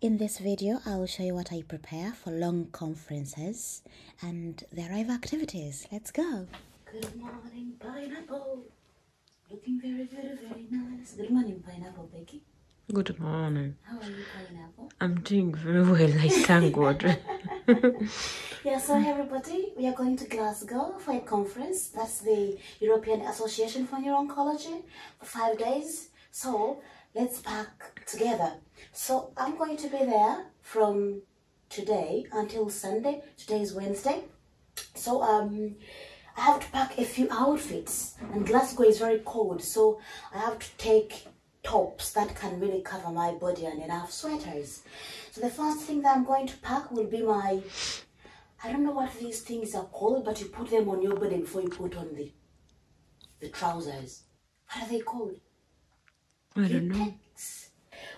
In this video, I will show you what I prepare for long conferences and the arrival activities. Let's go. Good morning, pineapple. Looking very, very, very nice. Good morning, pineapple, Becky. Good morning. How are you, pineapple? I'm doing very well, I thank God. Yeah, so everybody, we are going to Glasgow for a conference. That's the European Association for Neurooncology for 5 days. So let's pack together. So I'm going to be there from today until Sunday. Today is Wednesday. So I have to pack a few outfits, and Glasgow is very cold, so I have to take tops that can really cover my body and enough sweaters. So the first thing that I'm going to pack will be my, I don't know what these things are called, but you put them on your body before you put on the trousers. What are they called? I don't know.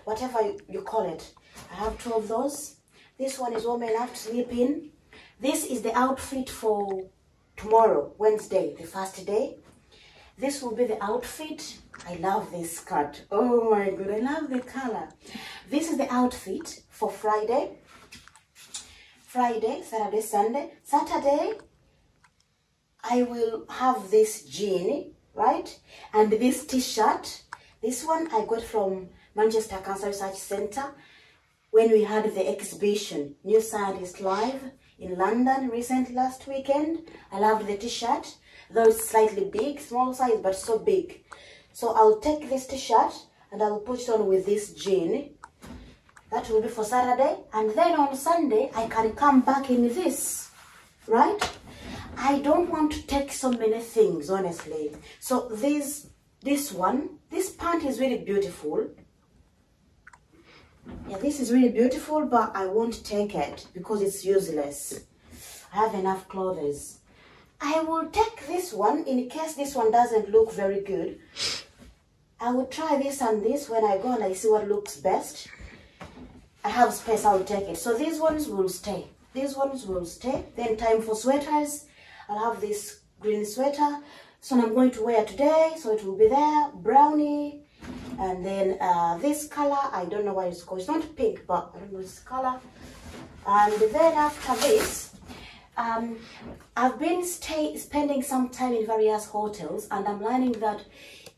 Whatever you call it. I have 2 of those. This one is warm enough to sleep in. This is the outfit for tomorrow, Wednesday, the first day. This will be the outfit. I love this skirt. Oh my god, I love the color. This is the outfit for Friday. Friday, Saturday, Sunday. Saturday, I will have this jean, right? And this t-shirt. This one I got from Manchester Cancer Research Centre when we had the exhibition New Scientist Live in London recently last weekend. I loved the t-shirt, though it's slightly big, small size, but so big. So I'll take this t-shirt and I'll put it on with this jean. That will be for Saturday. And then on Sunday, I can come back in this, right? I don't want to take so many things, honestly. So this pant is really beautiful. Yeah, this is really beautiful, but I won't take it because it's useless. I have enough clothes. I will take this one in case this one doesn't look very good. I will try this and this when I go and I see what looks best. I have space, I'll take it. So these ones will stay. These ones will stay. Then time for sweaters. I'll have this green sweater. So I'm going to wear today, so it will be there, brownie. And then this color, I don't know what it's called. It's not pink, but I don't know this color. And then after this, I've been spending some time in various hotels, and I'm learning that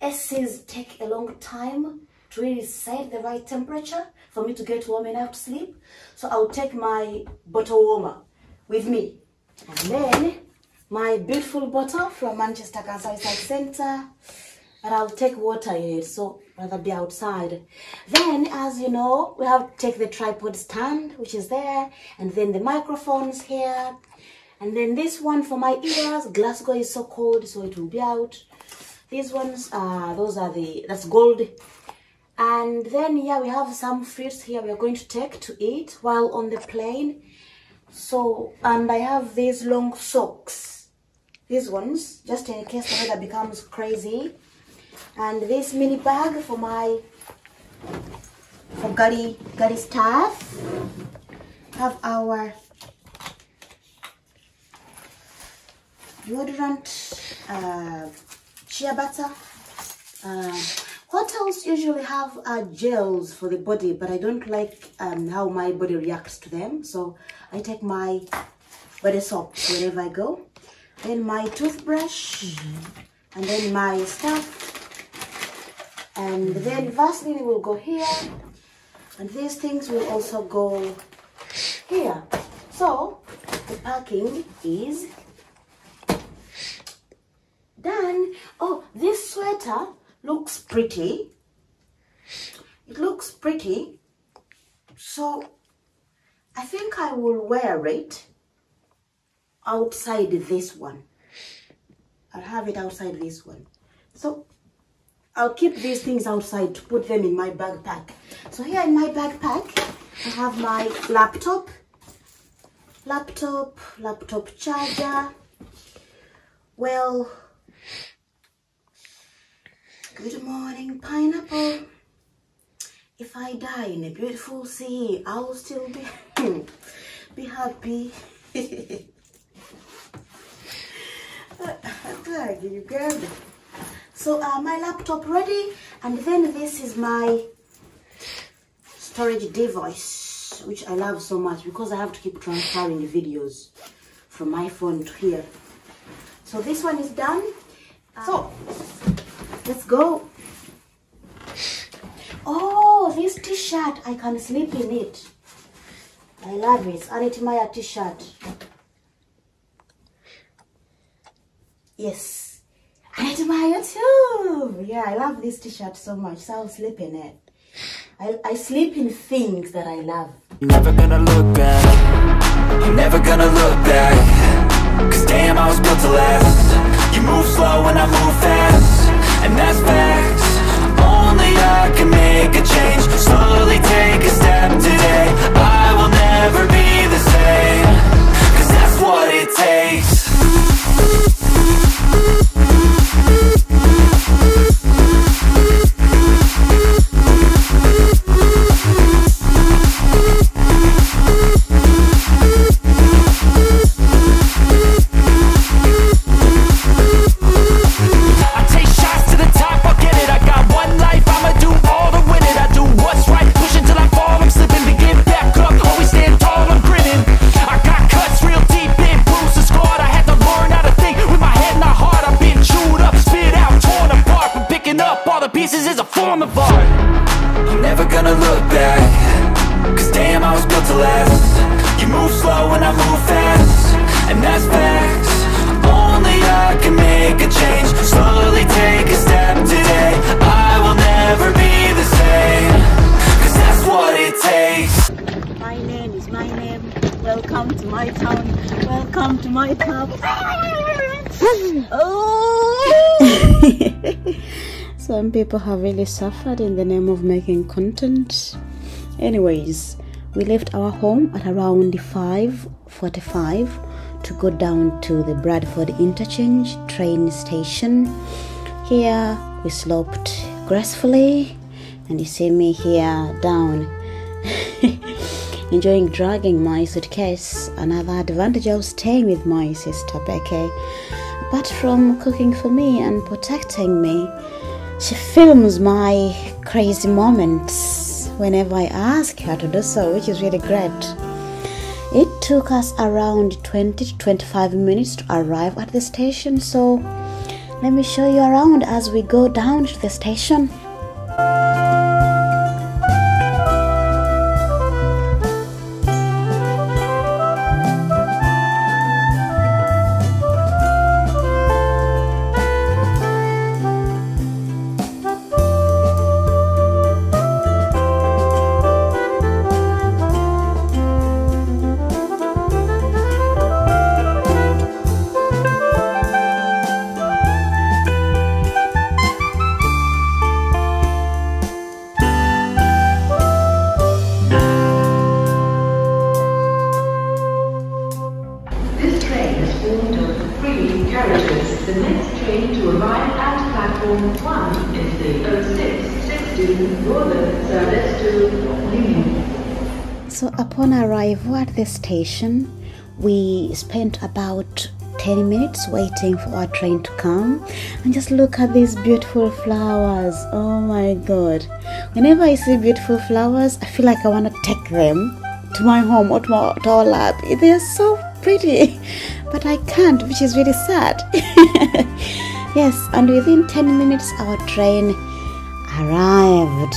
SCs take a long time to really set the right temperature for me to get warm enough to sleep. So I'll take my bottle warmer with me. And then my beautiful bottle from Manchester Cancer Research Centre. And I'll take water in it, so rather be outside. Then, as you know, we have to take the tripod stand, which is there, and then the microphones here, and then this one for my ears. Glasgow is so cold, so it will be out. These ones, that's gold. And then, yeah, we have some fruits here we are going to take to eat while on the plane. So, and I have these long socks. These ones, just in case the weather becomes crazy. And this mini bag for Gary staff. Have our deodorant, shea butter. Hotels usually have gels for the body, but I don't like how my body reacts to them. So I take my body soap wherever I go. Then my toothbrush, and then my stuff. And then Vaseline will go here, and these things will also go here. So the packing is done. Oh, this sweater looks pretty. It looks pretty. So I think I will wear it outside this one. I'll have it outside this one. So I'll keep these things outside to put them in my backpack. So here in my backpack, I have my laptop charger. Well, good morning, pineapple. If I die in a beautiful sea, I will still be happy. You good? So my laptop ready, and then this is my storage device. t-shirt, which I love so much because I have to keep transferring the videos from my phone to here. So this one is done. So let's go. Oh, this t-shirt, I can sleep in it. I love it. AnnetMaya t-shirt. Yes. AnnetMaya too. Yeah, I love this t-shirt so much, so I'll sleep in it. I sleep in things that I love. You're never gonna look back. You're never gonna look back. Cause damn, I was built to last. You move slow and I move fast, and that's facts. Only I can make a change. Slowly take a step today. I will never be the same. Cause that's what it takes. Welcome to my town. Welcome to my town. Oh! Some people have really suffered in the name of making content. Anyways, we left our home at around 5:45 to go down to the Bradford interchange train station. Here we sloped gracefully, and you see me here down enjoying dragging my suitcase. Another advantage of staying with my sister Becky, apart from cooking for me and protecting me, she films my crazy moments whenever I ask her to do so, which is really great. It took us around 20 to 25 minutes to arrive at the station, so let me show you around as we go down to the station. The next train to arrive at platform 1 is the 0616 Northern service to Union. So upon arrival at the station, we spent about 10 minutes waiting for our train to come, and just look at these beautiful flowers. Oh my god, whenever I see beautiful flowers, I feel like I want to take them to my home or to our lab. They're so pretty, but I can't, which is really sad. Yes, and within 10 minutes our train arrived.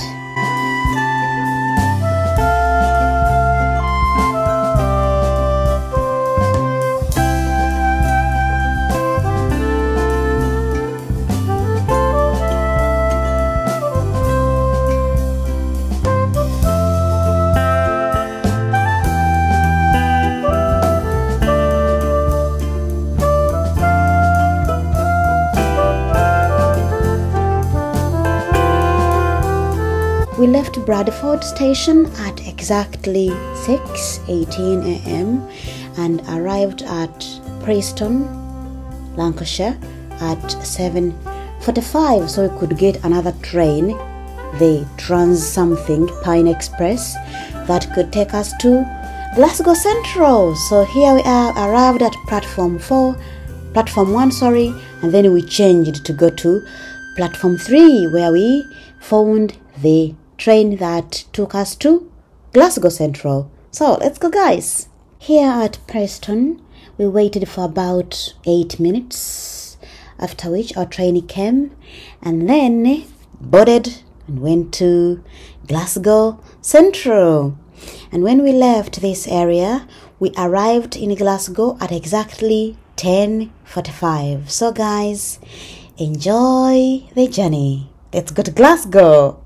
We left Bradford station at exactly 6:18 a.m. and arrived at Preston, Lancashire at 7:45, so we could get another train, the Trans-something Pine Express, that could take us to Glasgow Central. So here we are, arrived at platform 1, and then we changed to go to platform 3, where we found the train that took us to Glasgow Central. So let's go, guys. Here at Preston, we waited for about 8 minutes, after which our trainee came and then boarded and went to Glasgow Central. And when we left this area, we arrived in Glasgow at exactly 10:45. So guys, enjoy the journey. Let's go to Glasgow.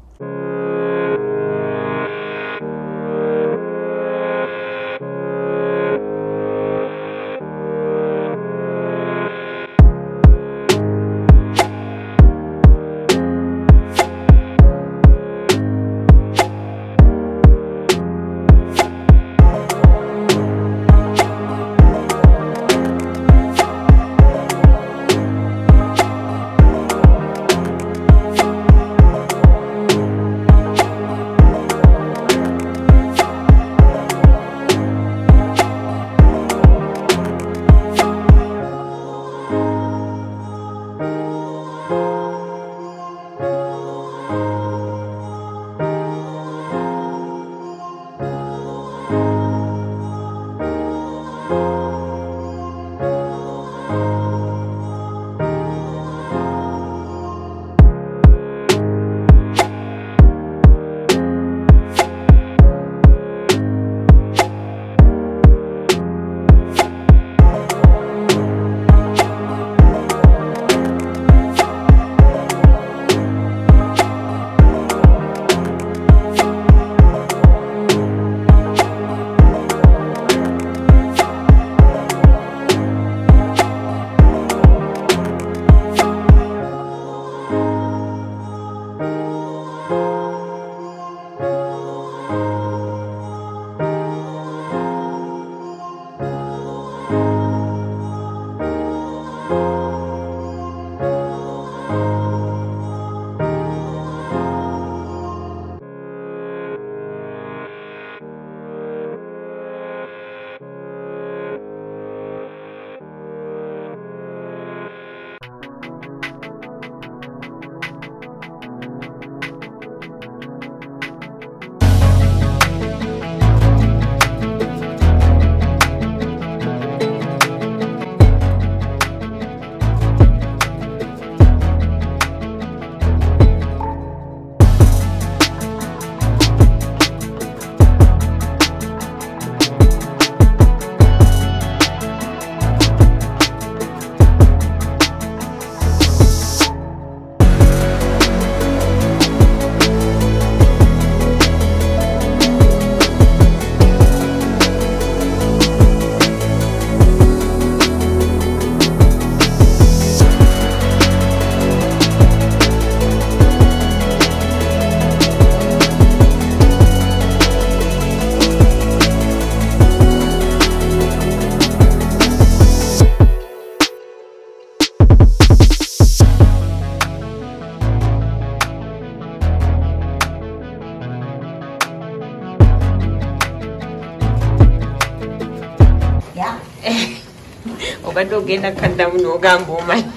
obadde ogenda kaddamu n'ogamba omanyi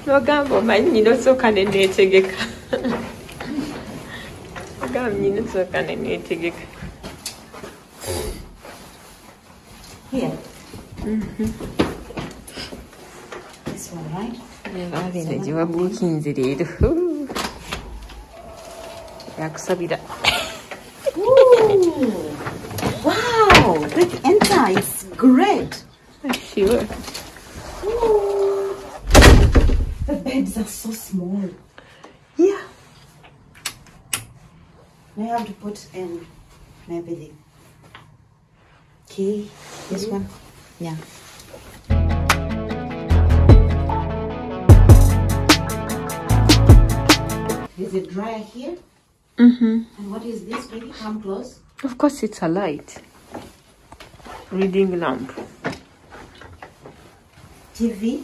n'ogamba omanyi nyina osooka ne neetegeka ogamba nyina osooka ne neetegeka abeera gye wabuukinze leero yakusabira. Wow, look inside, it's great. Sure. Ooh. The beds are so small. Yeah. I have to put in maybe the key, this one. Yeah. Is it dryer here? Mm-hmm. And what is this, baby? Come close. Of course, it's a light. Reading lamp. TV.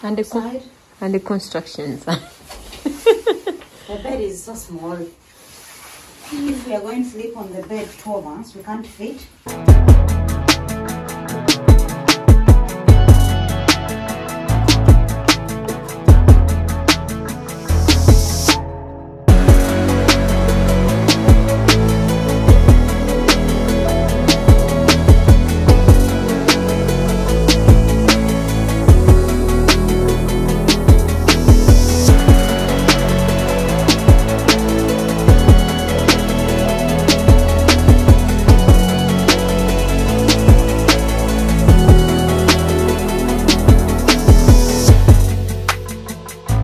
And the constructions. The bed is so small. If we are going to sleep on the bed, 2 of us, we can't fit.